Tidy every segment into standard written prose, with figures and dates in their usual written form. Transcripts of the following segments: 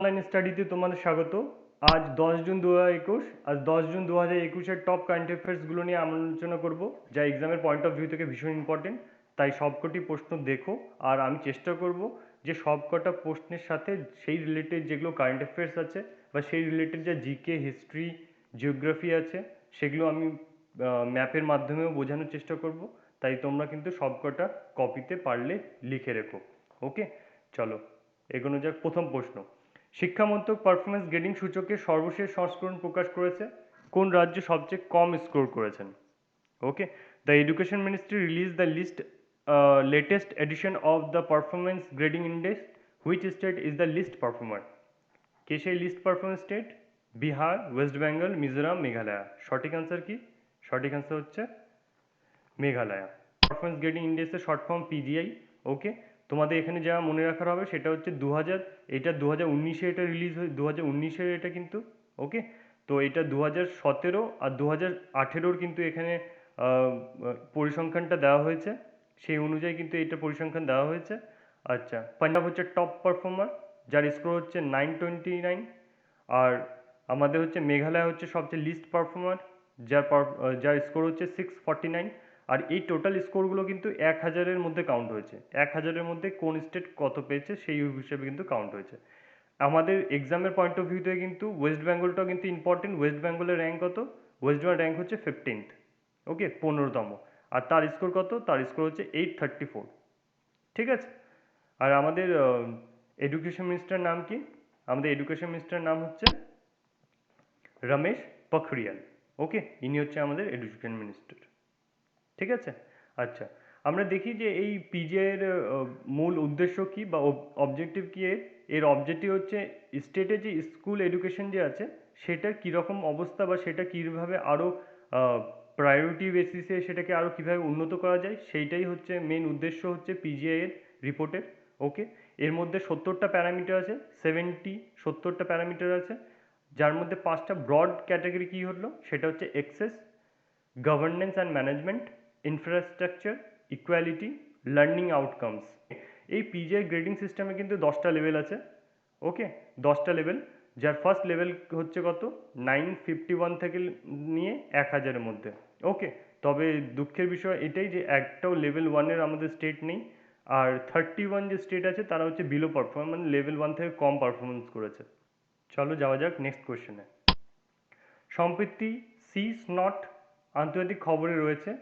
Online স্টাডিতে তোমাদের স্বাগত। আজ 10 জুন 2021, আজ 10 জুন 2021-এর টপ কারেন্ট অ্যাফেয়ার্সগুলো নিয়ে আমরা আলোচনা করব, যা এক্সামের পয়েন্ট অফ ভিউ থেকে ভীষণ ইম্পর্টেন্ট। তাই সবকটি প্রশ্ন দেখো, আর আমি চেষ্টা করব যে সবকটা প্রশ্নের সাথে সেই রিলেটেড যেগুলো কারেন্ট অ্যাফেয়ার্স আছে বা সেই রিলেটেড যা জিকে, হিস্ট্রি, জিওগ্রাফি আছে সেগুলো আমি ম্যাপের মাধ্যমেও বোঝানোর চেষ্টা করব। তাই তোমরা কিন্তু সবকটা কপিতে পারলে লিখে রেখো। ওকে, চলো এগোনো যাক। প্রথম প্রশ্ন, শিক্ষা মন্ত্রক পারফরমেন্স গ্রেডিং সূচকের সর্বশেষ সংস্করণ প্রকাশ করেছে। কোন রাজ্য সবচেয়ে কম স্কোর করেছেন? Okay, the education ministry release the latest edition of the performance grading index. Which state is the least performer? কে সেই least performance state? Bihar, West Bengal, Mizoram, Meghalaya. সঠিক আনসার কি? সঠিক আনসার হচ্ছে মেঘালয়। পারফরমেন্স গ্রেডিং ইন্ডেক্সের শর্ট ফর্ম পিজিআই। ওকে, তোমাদের এখানে যা মনে রাখার হবে সেটা হচ্ছে 2000, এটা 2019-এ এটা রিলিজ হয়ে 2019-এর এটা কিন্তু। ওকে, তো এটা 2017 আর 2018-র কিন্তু এখানে পরিসংখ্যানটা দেওয়া হয়েছে, সেই অনুযায়ী কিন্তু এটা পরিসংখ্যান দেওয়া হয়েছে। আচ্ছা, পাঞ্জাব হচ্ছে টপ পারফর্মার, যার স্কোর হচ্ছে 929। আর আমাদের হচ্ছে মেঘালয় হচ্ছে সবচেয়ে লিস্ট পারফর্মার, যার স্কোর হচ্ছে 649। আর এই টোটাল স্কোরগুলো কিন্তু 1000-এর মধ্যে কাউন্ট হয়েছে। 1000-এর মধ্যে কোন স্টেট কত পেয়েছে সেই হিসেবে কিন্তু কাউন্ট হয়েছে। আমাদের এক্সামের পয়েন্ট অফ ভিউ থেকে কিন্তু ওয়েস্ট বেঙ্গলটাও কিন্তু ইম্পর্টেন্ট। ওয়েস্ট বেঙ্গলের র্যাঙ্ক কত? ওয়েস্ট বেঙ্গল র্যাঙ্ক হচ্ছে 15th। ওকে, 15তম। আর তার স্কোর কত? তার স্কোর হচ্ছে 834। ঠিক আছে। আর আমাদের এডুকেশন মিনিস্টার নাম কি? আমাদের এডুকেশন মিনিস্টার নাম হচ্ছে রমেশ পোখরিয়াল। ওকে, ইনি হচ্ছে আমাদের এডুকেশন মিনিস্টার। ঠিক আছে। আচ্ছা, আমরা দেখি যে এই পিজিআইয়ের মূল উদ্দেশ্য কি বা অবজেক্টিভ কি এর অবজেক্টিভ হচ্ছে স্টেটে যে স্কুল এডুকেশন যে আছে সেটার কীরকম অবস্থা বা সেটা কীভাবে আরও প্রায়োরিটি বেসিসে সেটাকে আরও কীভাবে উন্নত করা যায়, সেইটাই হচ্ছে মেন উদ্দেশ্য হচ্ছে পিজিআইয়ের রিপোর্টের। ওকে, এর মধ্যে 70টা প্যারামিটার আছে, 70টা প্যারামিটার আছে, যার মধ্যে 5টা ব্রড ক্যাটাগরি কী হলো সেটা হচ্ছে access, governance and management, infrastructure, equality, learning outcomes. এই পিজিআই গ্রেডিং সিস্টেমে কিন্তু 10টা লেভেল আছে। ওকে, 10টা লেভেল, যার ফার্স্ট লেভেল হচ্ছে কত? 951 থেকে নিয়ে 1000-এর মধ্যে। ওকে, তবে দুঃখের বিষয় এটাই যে একটাও লেভেল 1-এর আমাদের স্টেট নেই। আর 31 যে স্টেট আছে তারা হচ্ছে বিলো পারফর্ম, মানে লেভেল 1 থেকে কম পারফরমেন্স করেছে। চলো যাওয়া যাক নেক্সট কোয়েশ্চেনে। সম্প্রতি সি স্নট আন্তর্জাতিক খবরে রয়েছে।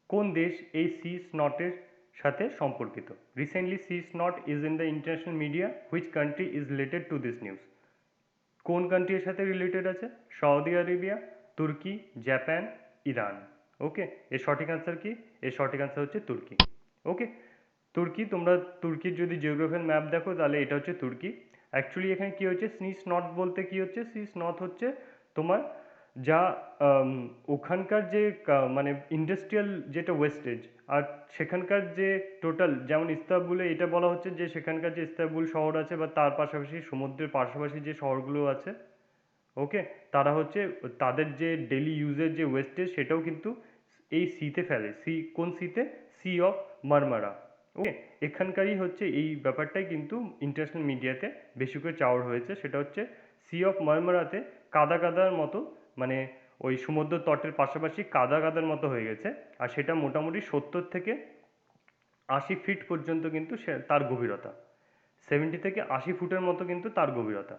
কোন দেশ এই সি স্নটের সাথে সম্পর্কিত? Recently sea snot is in the international media, which country is related to this news? কোন কান্ট্রির সাথে রিলেটেড আছে? সৌদি আরেবিয়া, তুর্কি, জাপান, ইরান। ওকে, এর সঠিক আনসার কি? এর সঠিক আনসার হচ্ছে তুর্কি। ওকে, তুর্কি। তোমরা তুর্কির যদি জিওগ্রাফির ম্যাপ দেখো তাহলে এটা হচ্ছে তুর্কি। অ্যাকচুয়ালি এখানে কি হচ্ছে, সি স্নট বলতে কি হচ্ছে, সি স্নট হচ্ছে তোমার যা ওখানকার যে মানে ইন্ডাস্ট্রিয়াল যেটা ওয়েস্টেজ, আর সেখানকার যে টোটাল, যেমন ইস্তানবুলে এটা বলা হচ্ছে যে সেখানকার যে ইস্তানবুল শহর আছে বা তার পাশাপাশি সমুদ্রের পাশাপাশি যে শহরগুলো আছে, ওকে, তারা হচ্ছে তাদের যে ডেলি ইউজের যে ওয়েস্টেজ সেটাও কিন্তু এই সিতে ফেলে। সি কোন সিতে? Sea of Marmara. ওকে, এখানকারই হচ্ছে এই ব্যাপারটাই কিন্তু ইন্টারন্যাশনাল মিডিয়াতে বেশি করে চাওয়ার হয়েছে। সেটা হচ্ছে সি অফ মারমারাতে কাদা কাদার মতো, মানে ওই সমুদ্র তটের পাশাপাশি কাদা কাদার মতো হয়ে গেছে। আর সেটা মোটামুটি 70 থেকে 80 ফিট পর্যন্ত কিন্তু সে তার গভীরতা, 70 থেকে 80 ফুটের মতো কিন্তু তার গভীরতা।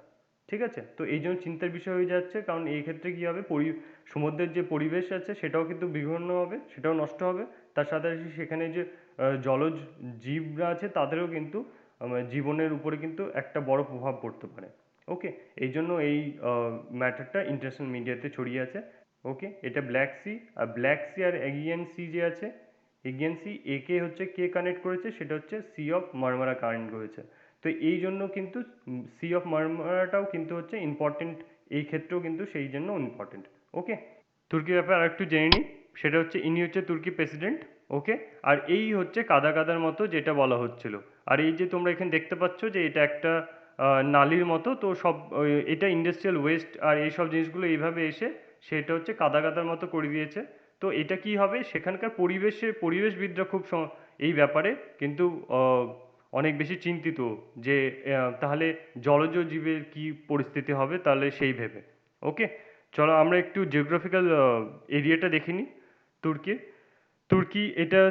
ঠিক আছে, তো এই জন্য চিন্তার বিষয় হয়ে যাচ্ছে, কারণ এই ক্ষেত্রে কী হবে, সমুদ্রের যে পরিবেশ আছে সেটাও কিন্তু বিঘ্ন হবে, সেটাও নষ্ট হবে। তার সাথে সেখানে যে জলজ জীবরা আছে তাদেরও কিন্তু জীবনের উপরে কিন্তু একটা বড় প্রভাব পড়তে পারে। ওকে, এই জন্য এই ম্যাটারটা ইন্টারন্যাশনাল মিডিয়াতে ছড়িয়ে আছে। ওকে, এটা ব্ল্যাক সি, আর ব্ল্যাক সি আর এগিয়ান সি যে আছে, এগিয়ান সি একে হচ্ছে কে কানেক্ট করেছে, সেটা হচ্ছে সি অফ মারমারা কানেক্ট করেছে। তো এই জন্য কিন্তু সি অফ মারমারাটাও কিন্তু হচ্ছে ইম্পর্টেন্ট, এই ক্ষেত্রেও কিন্তু সেই জন্য ইম্পর্টেন্ট। ওকে, তুর্কির ব্যাপারে আর একটু জেনে নিই। সেটা হচ্ছে ইনি হচ্ছে তুর্কি প্রেসিডেন্ট। ওকে, আর এই হচ্ছে কাদা কাদার মতো যেটা বলা হচ্ছিল। আর এই যে তোমরা এখানে দেখতে পাচ্ছ যে এটা একটা নালির মতো, তো সব এটা ইন্ডাস্ট্রিয়াল ওয়েস্ট আর এই সব জিনিসগুলো এইভাবে এসে সেটা হচ্ছে কাদা কাদার মতো করে দিয়েছে। তো এটা কি হবে, সেখানকার পরিবেশবিদরা খুব এই ব্যাপারে কিন্তু অনেক বেশি চিন্তিত যে তাহলে জলজ জীবের কি পরিস্থিতি হবে তাহলে সেই ভেবে। ওকে, চলো আমরা একটু জিওগ্রাফিক্যাল এরিয়াটা দেখে নিই তুর্কির।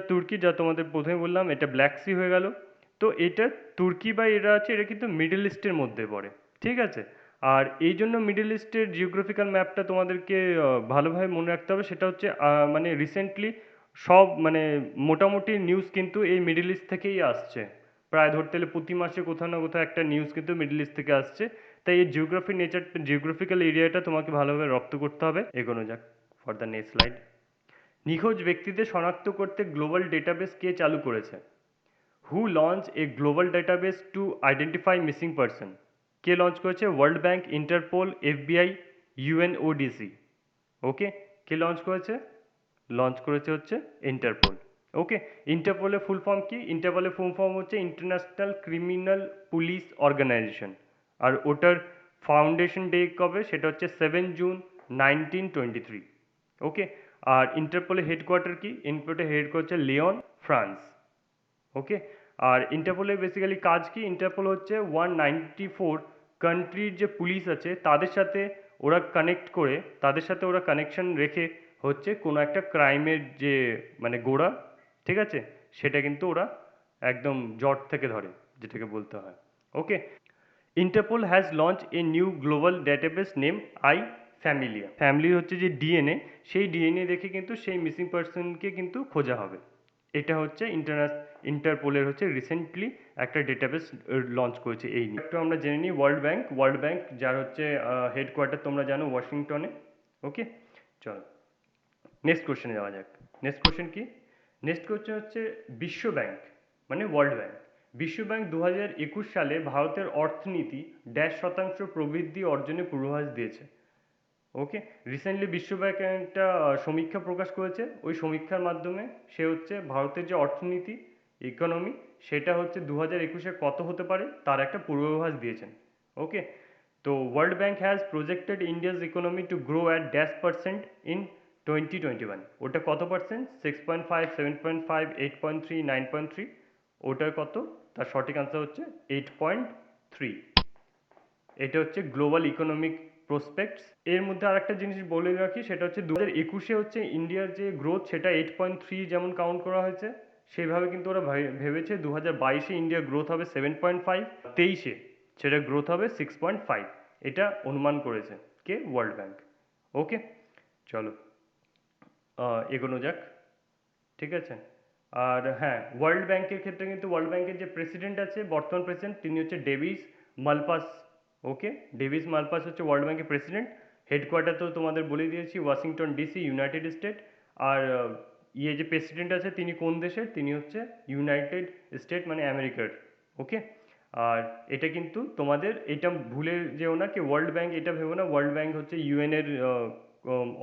তুর্কি যা তোমাদের প্রথমে বললাম, এটা ব্ল্যাক সি হয়ে গেল। তো এটা তুর্কি বা এরা আছে, এটা কিন্তু মিডল ইস্টের মধ্যে পড়ে, ঠিক আছে। আর এই জন্য মিডল ইস্টের জিওগ্রাফিক্যাল ম্যাপটা তোমাদেরকে ভালোভাবে মনে রাখতে হবে। সেটা হচ্ছে মানে রিসেন্টলি সব মানে মোটামুটি নিউজ কিন্তু এই মিডল ইস্ট থেকেই আসছে। প্রায় ধরতে গেলে প্রতি মাসে কোথাও না কোথাও একটা নিউজ কিন্তু মিডল ইস্ট থেকে আসছে। তাই এই জিওগ্রাফিক্যাল এরিয়াটা তোমাকে ভালোভাবে রপ্ত করতে হবে। এগোনো যাক ফর দ্য নেক্সট স্লাইড। নিখোঁজ ব্যক্তিদের শনাক্ত করতে গ্লোবাল ডেটাবেস কে চালু করেছে? Who launch a global database to identify missing person? কে লঞ্চ করেছে? World Bank, Interpol, FBI, UNODC. Okay, কে লঞ্চ করেছে? লঞ্চ করেছে হচ্ছে ইন্টারপোল। ওকে, ইন্টারপোলের ফুল ফর্ম কি? ইন্টারপোলের ফুল ফর্ম হচ্ছে ইন্টারন্যাশনাল ক্রিমিনাল পুলিশ অর্গানাইজেশন। আর ওটার ফাউন্ডেশন ডে কবে? সেটা হচ্ছে 7 জুন 1923। ওকে, আর ইন্টারপোলের হেডকোয়ার্টার কি? ইন্টারপোলের হেডকোয়ার্টার হচ্ছে লিওন, ফ্রান্স। ওকে, আর ইন্টারপোলের বেসিক্যালি কাজ কি? ইন্টারপোল হচ্ছে 194 কান্ট্রির যে পুলিশ আছে তাদের সাথে ওরা কানেক্ট করে, তাদের সাথে ওরা কানেকশন রেখে হচ্ছে কোনো একটা ক্রাইমের যে মানে গোড়া, ঠিক আছে, সেটা কিন্তু ওরা একদম জট থেকে ধরে, যেটাকে বলতে হয়। Okay, Interpol has launch a new global database name I Familia. Family হচ্ছে যে ডিএনএ, সেই ডিএনএ দেখে কিন্তু সেই মিসিং পার্সনকে কিন্তু খোঁজা হবে। এটা হচ্ছে ইন্টারপোলের হচ্ছে রিসেন্টলি একটা ডেটাবেস লঞ্চ করেছে এই নিয়ে। একটু আমরা জেনে নিই ওয়ার্ল্ড ব্যাংক যার হচ্ছে হেডকোয়ার্টার তোমরা জানো ওয়াশিংটনে। ওকে, চলো নেক্সট কোশ্চেনে যাওয়া যাক। নেক্সট কোশ্চেন কি? নেক্সট কোশ্চেন হচ্ছে বিশ্ব ব্যাংক মানে ওয়ার্ল্ড ব্যাংক। বিশ্ব ব্যাংক 2021 সালে ভারতের অর্থনীতি 1% প্রবৃদ্ধি অর্জনের পূর্বাভাস দিয়েছে। ওকে, রিসেন্টলি বিশ্ব ব্যাংক একটা সমীক্ষা প্রকাশ করেছে। ওই সমীক্ষার মাধ্যমে সে হচ্ছে ভারতের যে অর্থনীতি, ইকোনমি, সেটা হচ্ছে 2021-এ কত হতে পারে তার একটা পূর্বাভাস দিয়েছেন। ওকে, তো world bank has projected India's economy to grow at -% in 2021। ওটা কত পার্সেন্ট? 6.5, 7.5, 8.3, 9.3। ওটার কত? তার সঠিক আনসার হচ্ছে 8.3। এটা হচ্ছে গ্লোবাল ইকোনমিক প্রসপেক্টস। এর মধ্যে আরেকটা জিনিস বলে রাখি, সেটা হচ্ছে 2021-এ হচ্ছে ইন্ডিয়ার যে গ্রোথ সেটা 8.3 যেমন কাউন্ট করা হয়েছে, সেইভাবে কিন্তু ওরা ভেবেছে 2022-এ ইন্ডিয়ার গ্রোথ হবে 7.5, 23-এ সেটা গ্রোথ হবে 6.5। এটা অনুমান করেছে কে? World bank. ওকে, চলো এগোনো যাক, ঠিক আছে। আর হ্যাঁ, ওয়ার্ল্ড ব্যাংকের ক্ষেত্রে কিন্তু ওয়ার্ল্ড ব্যাংকের যে প্রেসিডেন্ট আছে, বর্তমান প্রেসিডেন্ট, তিনি হচ্ছে ডেভিস মালপাস। ওকে, ডেভিস মালপাস হচ্ছে ওয়ার্ল্ড ব্যাংকের প্রেসিডেন্ট। হেডকোয়ার্টার তো তোমাদের বলে দিয়েছি ওয়াশিংটন ডিসি, ইউনাইটেড স্টেট। আর ইয়ে যে প্রেসিডেন্ট আছে তিনি কোন দেশের? তিনি হচ্ছে ইউনাইটেড স্টেট মানে আমেরিকার। ওকে, আর এটা কিন্তু তোমাদের এটা ভুলে যেও না কি ওয়ার্ল্ড ব্যাংক, এটা ভেবো না ওয়ার্ল্ড ব্যাংক হচ্ছে ইউএন এর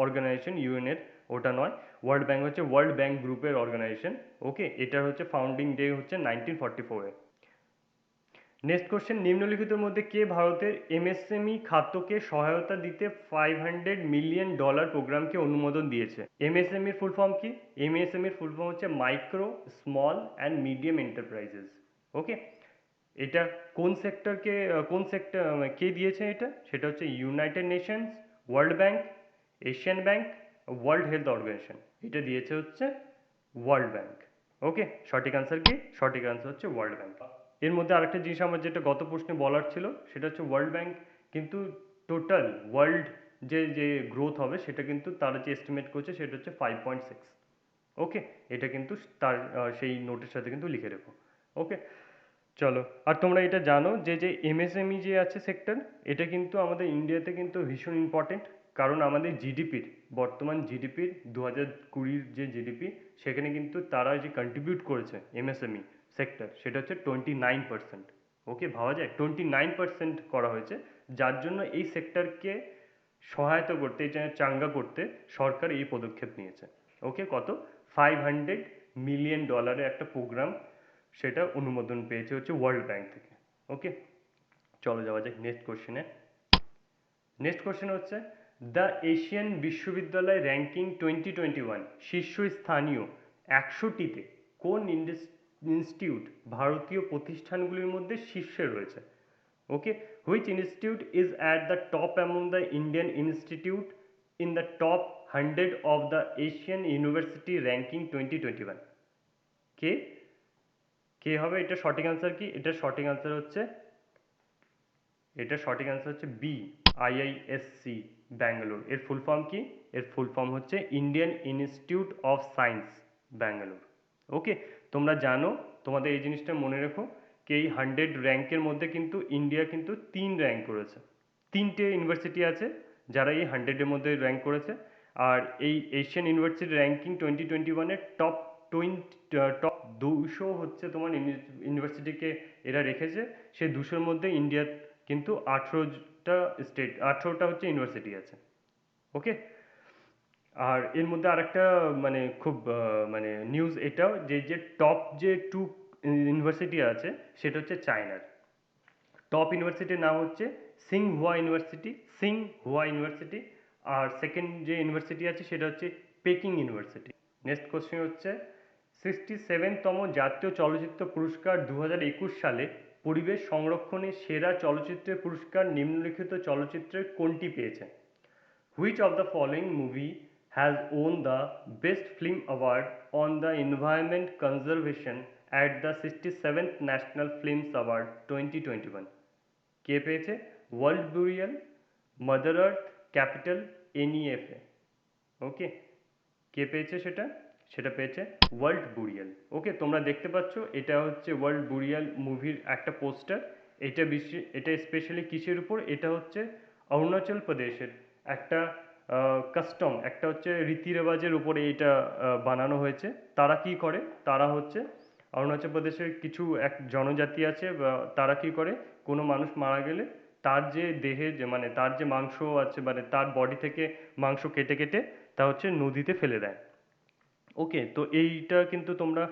অর্গানাইজেশন, ইউএন এর ওটা নয়। ওয়ার্ল্ড ব্যাংক হচ্ছে ওয়ার্ল্ড ব্যাংক গ্রুপের অর্গানাইজেশন। ওকে, এটার হচ্ছে ফাউন্ডিং ডে হচ্ছে 1944-এ। নেক্সট কোশ্চেন, নিম্নলিখিতের মধ্যে কে ভারতের এমএসএমই খাতকে সহায়তা দিতে $500 মিলিয়ন প্রোগ্রামকে অনুমোদন দিয়েছে? এমএসএমই এর ফুল ফর্ম কি? এমএসএমই এর ফুল ফর্ম হচ্ছে micro, small and medium enterprises. Okay, এটা কোন সেক্টর কে দিয়েছে এটা? সেটা হচ্ছে United Nations, World Bank, Asian Bank, World Health Organization. এটা দিয়েছে হচ্ছে ওয়ার্ল্ড ব্যাংক। ওকে, সঠিক আনসার কি? সঠিক আনসার হচ্ছে ওয়ার্ল্ড ব্যাংক। এর মধ্যে আরেকটা জিনিস আমার যেটা গত প্রশ্নে বলার ছিল, সেটা হচ্ছে ওয়ার্ল্ড ব্যাংক কিন্তু টোটাল ওয়ার্ল্ড যে যে গ্রোথ হবে সেটা কিন্তু তারা যে এস্টিমেট করছে সেটা হচ্ছে 5.6। ওকে, এটা কিন্তু তার সেই নোটের সাথে কিন্তু লিখে রেখো। ওকে, চলো, আর তোমরা এটা জানো যে যে এমএসএমই যে আছে সেক্টর, এটা কিন্তু আমাদের ইন্ডিয়াতে কিন্তু ভীষণ ইম্পর্টেন্ট। কারণ আমাদের জিডিপির, বর্তমান জিডিপির 2020-র যে জিডিপি, সেখানে কিন্তু তারা যে কন্ট্রিবিউট করেছে এমএসএমই সেক্টর, সেটা হচ্ছে 29%। ওকে, ভাবা যায় 29% করা হয়েছে। যার জন্য এই সেক্টরকে সহায়তা করতে, এই চাঙ্গা করতে সরকার এই পদক্ষেপ নিয়েছে। ওকে, কত? $500 মিলিয়ন একটা প্রোগ্রাম, সেটা অনুমোদন পেয়েছে হচ্ছে ওয়ার্ল্ড ব্যাংক থেকে। ওকে, চলো যাওয়া যাক নেক্সট কোশ্চেনে। নেক্সট কোশ্চেন হচ্ছে দ্য এশিয়ান বিশ্ববিদ্যালয় র্যাঙ্কিং 2021 শীর্ষস্থানীয় 100টিতে কোন ইনস্টিটিউট ভারতীয় প্রতিষ্ঠানগুলির মধ্যে শীর্ষে রয়েছে? Okay, which institute is at the top among the Indian institute in the top 100 of the Asian university ranking 2021? কে কে হবে? এটা সঠিক আনসার কি? এটা সঠিক আনসার হচ্ছে বি, আইআইএসসি ব্যাঙ্গালোর। এর ফুল ফর্ম কি? এর ফুল ফর্ম হচ্ছে Indian institute of science Bangalore. Okay, তোমরা জানো, তোমাদের এই জিনিসটা মনে রেখো কি এই 100 র্যাঙ্কের মধ্যে কিন্তু ইন্ডিয়া কিন্তু 3 র্যাঙ্ক করেছে। 3টে ইউনিভার্সিটি আছে যারা এই 100-এর মধ্যে র্যাঙ্ক করেছে। আর এই এশিয়ান ইউনিভার্সিটি র্যাঙ্কিং 2021-এর টপ 200 হচ্ছে তোমার ইউনিভার্সিটিকে এরা রেখেছে। সেই 200-র মধ্যে ইন্ডিয়া কিন্তু 18টা হচ্ছে ইউনিভার্সিটি আছে। ওকে, আর এর মধ্যে আরেকটা মানে খুব মানে নিউজ এটাও যে টপ যে 2 ইউনিভার্সিটি আছে সেটা হচ্ছে চায়নার। টপ ইউনিভার্সিটির নাম হচ্ছে সিংহুয়া ইউনিভার্সিটি। আর সেকেন্ড যে ইউনিভার্সিটি আছে সেটা হচ্ছে পেকিং ইউনিভার্সিটি। নেক্সট কোশ্চেন হচ্ছে 67তম জাতীয় চলচ্চিত্র পুরস্কার 2021 সালে পরিবেশ সংরক্ষণে সেরা চলচ্চিত্রের পুরস্কার নিম্নলিখিত চলচ্চিত্রের কোনটি পেয়েছে? Which of the following movie has won the Best Film Award on the Environment Conservation at the 67th National Films Award 2021? কে পেয়েছে? World burial, mother earth, capital, NEFA. Okay, কে পেয়েছে সেটা? সেটা পেয়েছে ওয়ার্ল্ড বুরিয়াল। ওকে, তোমরা দেখতে পাচ্ছ এটা হচ্ছে ওয়ার্ল্ড বুরিয়াল মুভির একটা পোস্টার। এটা স্পেশালি কিসের উপর? এটা হচ্ছে অরুণাচল প্রদেশের একটা কাস্টম, একটা হচ্ছে রীতি রেওয়াজের উপরে এটা বানানো হয়েছে। তারা কি করে? তারা হচ্ছে অরুণাচল প্রদেশের কিছু এক জনজাতি আছে, বা তারা কি করে, কোনো মানুষ মারা গেলে তার যে দেহে যে মানে তার যে মাংস আছে, মানে তার বডি থেকে মাংস কেটে কেটে তা হচ্ছে নদীতে ফেলে দেয়। ওকে, তো এইটা কিন্তু তোমরা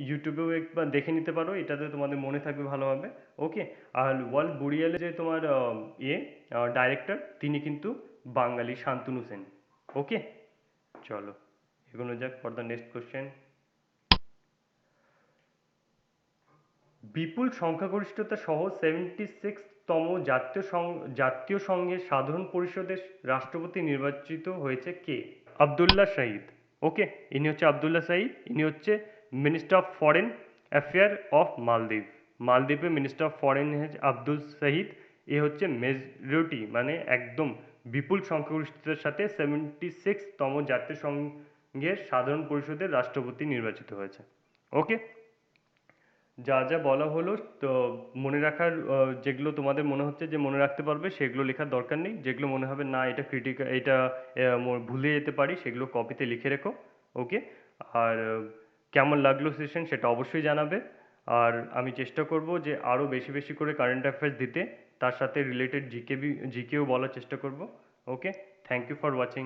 ইউটিউবেও একবার দেখে নিতে পারো, এটাতে তোমাদের মনে থাকবে ভালোভাবে। ওকে, আর ওয়ার্ল্ড বুরিয়ালে যে তোমার ডাইরেক্টর, তিনি কিন্তু বাঙালি শান্তনু সেন। ওকে, চলো এগোনো যাক ফর দ্য নেক্সট কোশ্চেন। বিপুল সংখ্যাগরিষ্ঠতা সহ 76তম জাতীয় সংঘের সাধারণ পরিষদের রাষ্ট্রপতি নির্বাচিত হয়েছে কে? আবদুল্লাহ শাহিদ। ওকে, ইনি হচ্ছে আবদুল্লাহ শাহিদ। ইনি হচ্ছে minister of foreign affair of Maldives. মালদ্বীপের minister of foreign Abdul Shahid. এ হচ্ছে মেজরিটি মানে একদম বিপুল সংখ্যাগরিষ্ঠতার সাথে 76তম জাতীয় সংঘের সাধারণ পরিষদের রাষ্ট্রপতি নির্বাচিত হয়েছে। ওকে, যা যা বলা হলো তো মনে রাখার যেগুলো তোমাদের মনে হচ্ছে যে মনে রাখতে পারবে সেগুলো লেখার দরকার নেই। যেগুলো মনে হবে না এটা এটা ভুলে যেতে পারি, সেগুলো কপিতে লিখে রেখো। ওকে, আর কেমন লাগলো সেশন সেটা অবশ্যই জানাবে। আর আমি চেষ্টা করব যে আরও বেশি বেশি করে কারেন্ট অ্যাফেয়ার্স দিতে, তার সাথে রিলেটেড জিকেও বলার চেষ্টা করব। ওকে, থ্যাংক ইউ ফর ওয়াচিং।